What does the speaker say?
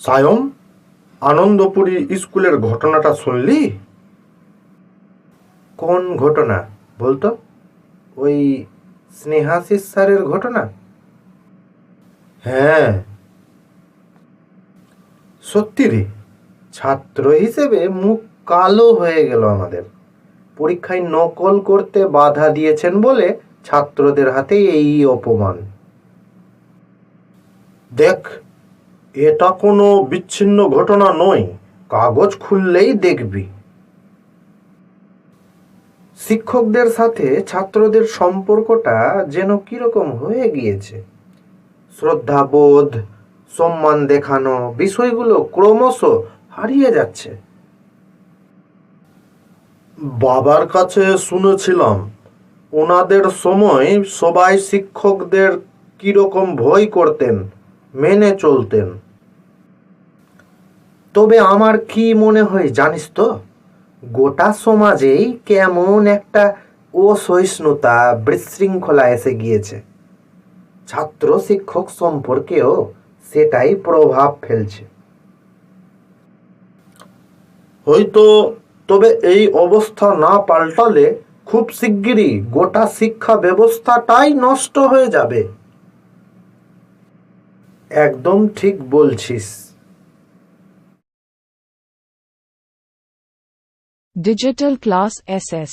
সায়ম, আনন্দপুরী স্কুলের ঘটনাটা শুনলি? কোন ঘটনা বলতো? ওই স্নেহাশিস স্যারের ঘটনা? হ্যাঁ, সত্যি রে, ছাত্র হিসেবে মুখ কালো হয়ে গেল আমাদের। পরীক্ষায় নকল করতে বাধা দিয়েছেন বলে ছাত্রদের হাতে এই অপমান। দেখ, এটা কোনো বিচ্ছিন্ন ঘটনা নয়, কাগজ খুললেই দেখবি। শিক্ষকদের সাথে ছাত্রদের সম্পর্কটা যেন কিরকম হয়ে গিয়েছে। শ্রদ্ধাবোধ, সম্মান দেখানো বিষয়গুলো ক্রমশ হারিয়ে যাচ্ছে। বাবার কাছে শুনেছিলাম ওনাদের সময় সবাই শিক্ষকদের কিরকম ভয় করতেন, মেনে চলতেন। তবে আমার কি মনে হয় জানিস তো, গোটা সমাজেই কেমন একটা অসহিষ্ণুতা, বিশৃঙ্খলা এসে গিয়েছে। ছাত্র শিক্ষক সম্পর্কেও সেটাই প্রভাব ফেলছে হয়তো। তবে এই অবস্থা না পাল্টালে খুব শিগগিরই গোটা শিক্ষা ব্যবস্থাটাই নষ্ট হয়ে যাবে। একদম ঠিক বলছিস। Digital Class SS